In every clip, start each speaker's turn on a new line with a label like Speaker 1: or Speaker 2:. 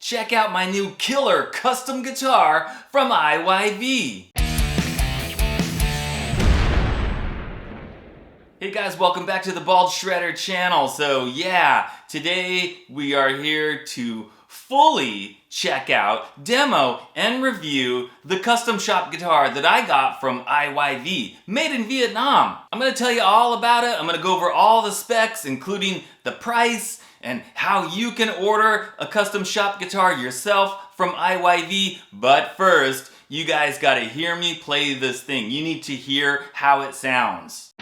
Speaker 1: check out my new killer custom guitar from IYV. Hey guys, welcome back to the Bald Shredder channel. So yeah, today we are here to fully check out, demo, and review the custom shop guitar that I got from IYV, made in Vietnam. I'm gonna tell you all about it. I'm gonna go over all the specs, including the price and how you can order a custom shop guitar yourself from IYV. But first, you guys gotta hear me play this thing. You need to hear how it sounds.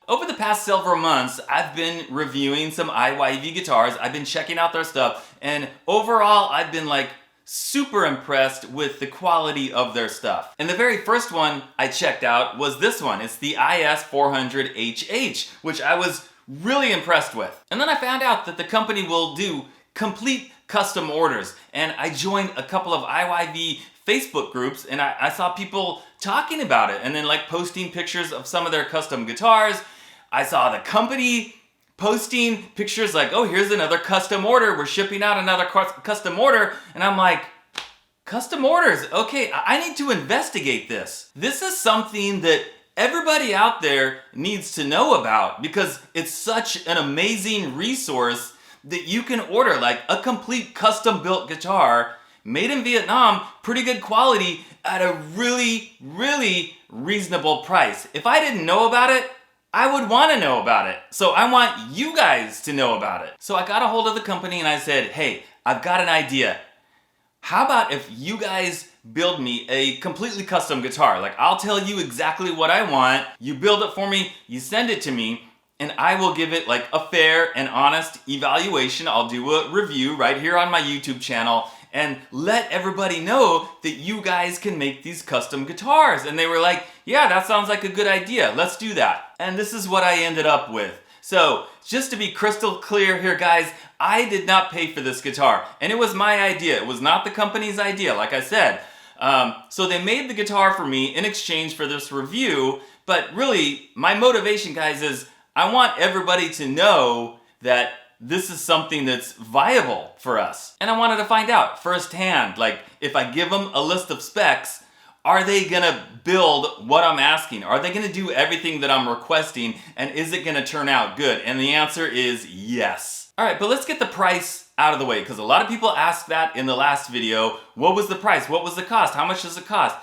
Speaker 1: Over the past several months, I've been reviewing some IYV guitars. I've been checking out their stuff, and overall, I've been super impressed with the quality of their stuff. And the very first one I checked out was this one. It's the IS400HH, which I was really impressed with. And then I found out that the company will do complete custom orders, and I joined a couple of IYV Facebook groups, and I saw people talking about it, and then posting pictures of some of their custom guitars. I saw the company posting pictures oh, here's another custom order. We're shipping out another custom order. And I'm like, custom orders? Okay, I need to investigate this. This is something that everybody out there needs to know about because it's such an amazing resource that you can order a complete custom built guitar made in Vietnam, pretty good quality at a really, really reasonable price. If I didn't know about it, I would want to know about it. So I want you guys to know about it. So I got a hold of the company and I said, hey, I've got an idea. How about if you guys build me a completely custom guitar? I'll tell you exactly what I want. You build it for me, you send it to me, and I will give it a fair and honest evaluation. I'll do a review right here on my YouTube channel and let everybody know that you guys can make these custom guitars. And they were like, yeah, that sounds like a good idea. Let's do that. And this is what I ended up with. So just to be crystal clear here, guys, I did not pay for this guitar. And it was my idea. It was not the company's idea, like I said. So they made the guitar for me in exchange for this review. But really, my motivation, guys, is I want everybody to know that this is something that's viable for us. And I wanted to find out firsthand, if I give them a list of specs, are they gonna build what I'm asking? Are they gonna do everything that I'm requesting? And is it gonna turn out good? And the answer is yes. All right, but let's get the price out of the way, because a lot of people asked that in the last video. What was the price? What was the cost? How much does it cost?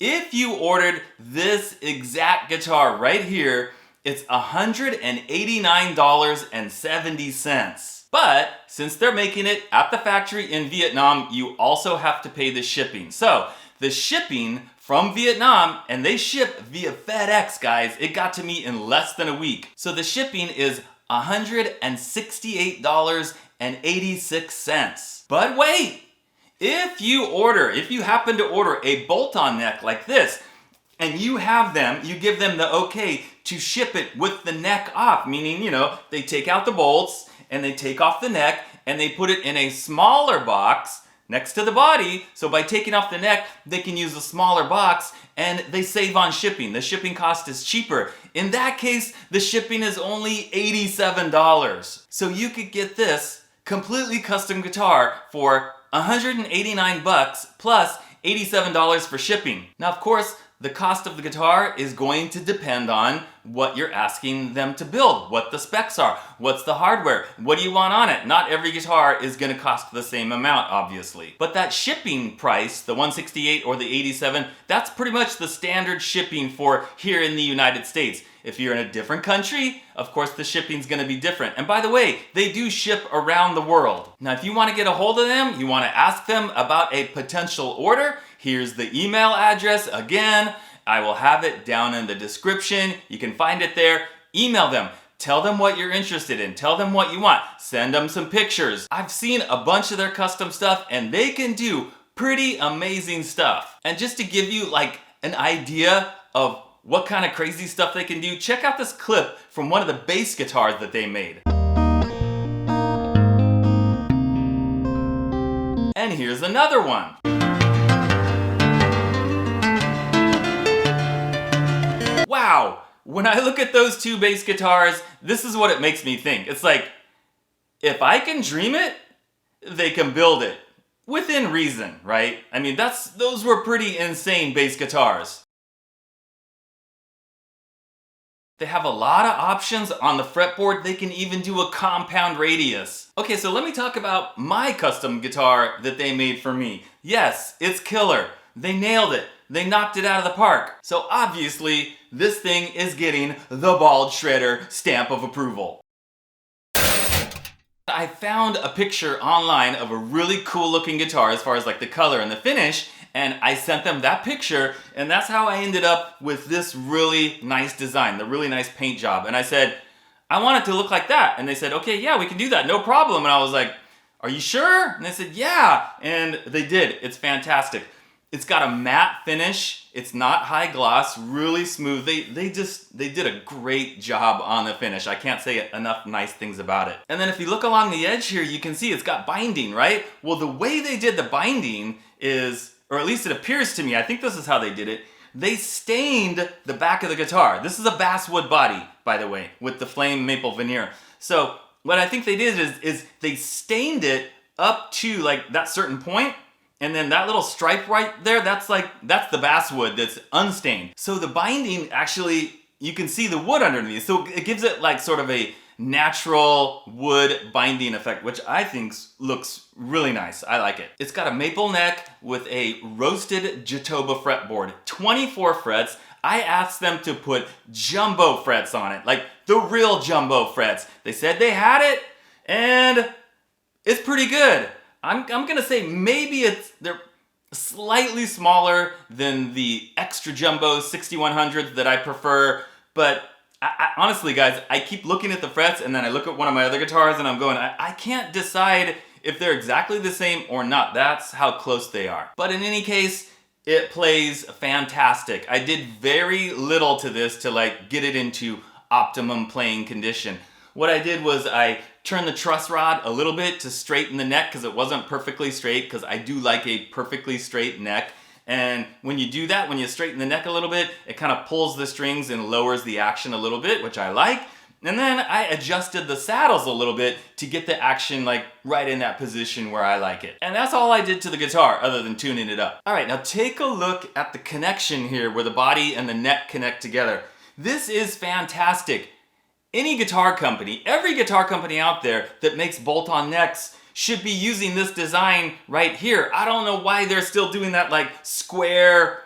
Speaker 1: If you ordered this exact guitar right here, it's $189.70. But since they're making it at the factory in Vietnam, you also have to pay the shipping. So the shipping from Vietnam, and they ship via FedEx, guys, it got to me in less than a week. So the shipping is $168.86. But wait, if you happen to order a bolt-on neck like this, and you give them the okay to ship it with the neck off, meaning, they take out the bolts and they take off the neck and they put it in a smaller box next to the body. So by taking off the neck, they can use a smaller box and they save on shipping. The shipping cost is cheaper. In that case, the shipping is only $87. So you could get this completely custom guitar for $189 plus $87 for shipping. Now, of course, the cost of the guitar is going to depend on what you're asking them to build, what the specs are, what's the hardware, what do you want on it. Not every guitar is going to cost the same amount, obviously. But that shipping price, the $168 or the $87, that's pretty much the standard shipping for here in the United States. If you're in a different country, of course the shipping's gonna be different. And by the way, they do ship around the world. Now, if you wanna get a hold of them, you wanna ask them about a potential order, here's the email address. Again, I will have it down in the description. You can find it there. Email them. Tell them what you're interested in. Tell them what you want. Send them some pictures. I've seen a bunch of their custom stuff and they can do pretty amazing stuff. And just to give you like an idea of what kind of crazy stuff they can do, check out this clip from one of the bass guitars that they made. And here's another one. Wow, when I look at those two bass guitars, this is what it makes me think. It's like, if I can dream it, they can build it. Within reason, right? I mean, those were pretty insane bass guitars. They have a lot of options on the fretboard. They can even do a compound radius. Okay, so let me talk about my custom guitar that they made for me. Yes, it's killer. They nailed it. They knocked it out of the park. So obviously, this thing is getting the Bald Shredder stamp of approval. I found a picture online of a really cool looking guitar as far as like the color and the finish, and I sent them that picture, and that's how I ended up with this really nice design, the really nice paint job. And I said, I want it to look like that. And they said, okay, yeah, we can do that, no problem. And I was like, are you sure? And they said, yeah. And they did. It's fantastic. It's got a matte finish. It's not high gloss, really smooth. They did a great job on the finish. I can't say enough nice things about it. And then if you look along the edge here, you can see it's got binding, right? Well, the way they did the binding is, or at least it appears to me, I think this is how they did it. They stained the back of the guitar. This is a basswood body, by the way, with the flame maple veneer. So what I think they did is they stained it up to like that certain point, and then that little stripe right there, that's the basswood that's unstained. So the binding actually, you can see the wood underneath. So it gives it like sort of a natural wood binding effect, which I think looks really nice. I like it. It's got a maple neck with a roasted Jatoba fretboard, 24 frets. I asked them to put jumbo frets on it, like the real jumbo frets. They said they had it, and it's pretty good. I'm gonna say maybe they're slightly smaller than the extra jumbo 6100s that I prefer, but I honestly, guys, I keep looking at the frets and then I look at one of my other guitars and I'm going, I can't decide if they're exactly the same or not. That's how close they are. But in any case, it plays fantastic. I did very little to this to like get it into optimum playing condition. What I did was I turned the truss rod a little bit to straighten the neck because it wasn't perfectly straight, because I do like a perfectly straight neck. And when you do that, when you straighten the neck a little bit, it kind of pulls the strings and lowers the action a little bit, which I like. And then I adjusted the saddles a little bit to get the action like right in that position where I like it. And that's all I did to the guitar other than tuning it up. All right, now take a look at the connection here where the body and the neck connect together. This is fantastic. Any guitar company, every guitar company out there that makes bolt-on necks should be using this design right here. I don't know why they're still doing that like square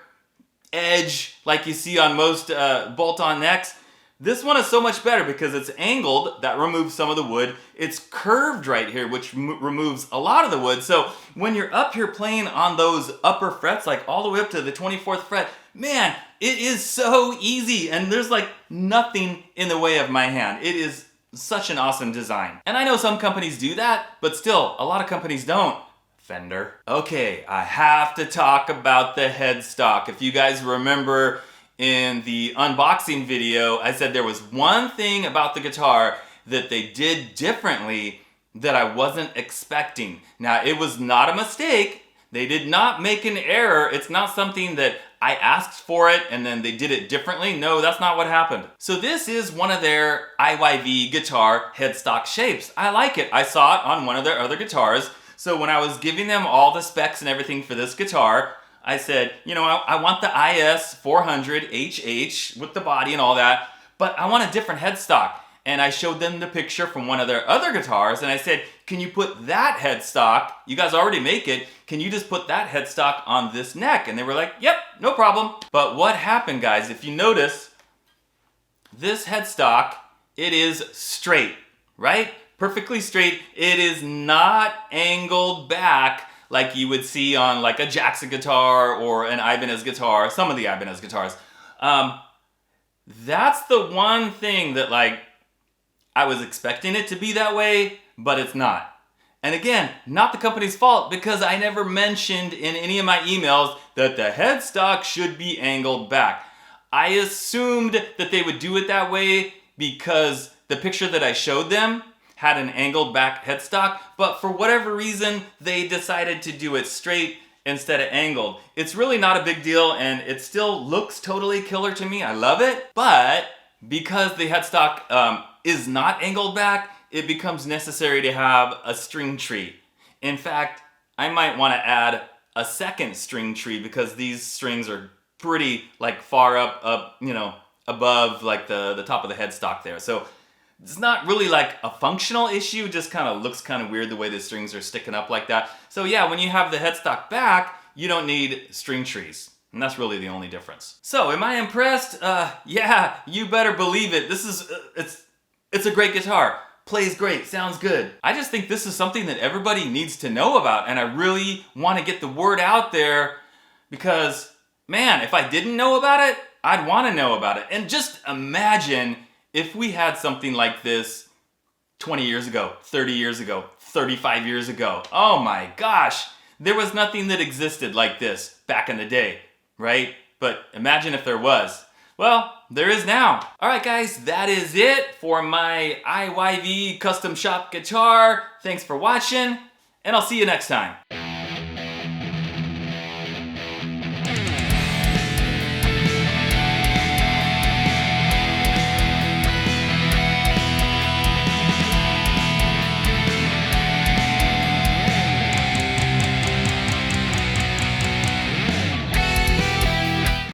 Speaker 1: edge like you see on most bolt-on necks. This one is so much better because it's angled, that removes some of the wood. It's curved right here, which removes a lot of the wood. So when you're up here playing on those upper frets, like all the way up to the 24th fret, man, it is so easy and there's like nothing in the way of my hand. It is such an awesome design. And I know some companies do that, but still, a lot of companies don't. Fender. Okay, I have to talk about the headstock. If you guys remember, in the unboxing video, I said there was one thing about the guitar that they did differently that I wasn't expecting. Now, it was not a mistake. They did not make an error. It's not something that I asked for it and then they did it differently. No, that's not what happened. So this is one of their IYV guitar headstock shapes. I like it. I saw it on one of their other guitars. So when I was giving them all the specs and everything for this guitar, I said, you know, I want the IS 400 HH with the body and all that, but I want a different headstock. And I showed them the picture from one of their other guitars and I said, can you put that headstock, you guys already make it, can you just put that headstock on this neck? And they were like, yep, no problem. But what happened, guys, if you notice, this headstock, it is straight, right? Perfectly straight. It is not angled back like you would see on like a Jackson guitar or an Ibanez guitar, some of the Ibanez guitars. That's the one thing that like, I was expecting it to be that way, but it's not. And again, not the company's fault because I never mentioned in any of my emails that the headstock should be angled back. I assumed that they would do it that way because the picture that I showed them had an angled back headstock, but for whatever reason, they decided to do it straight instead of angled. It's really not a big deal and it still looks totally killer to me. I love it, but because the headstock is not angled back, it becomes necessary to have a string tree. In fact, I might want to add a second string tree because these strings are pretty like far up, you know, above like the top of the headstock there. So it's not really like a functional issue, just kind of looks kind of weird the way the strings are sticking up like that. So yeah, when you have the headstock back, you don't need string trees. And that's really the only difference. So am I impressed? Yeah, you better believe it. This is, it's a great guitar. Plays great, sounds good. I just think this is something that everybody needs to know about and I really want to get the word out there because, man, if I didn't know about it, I'd want to know about it. And just imagine if we had something like this 20 years ago, 30 years ago, 35 years ago. Oh my gosh, there was nothing that existed like this back in the day, right? But imagine if there was. Well, there is now. All right, guys, that is it for my IYV custom shop guitar. Thanks for watching, and I'll see you next time.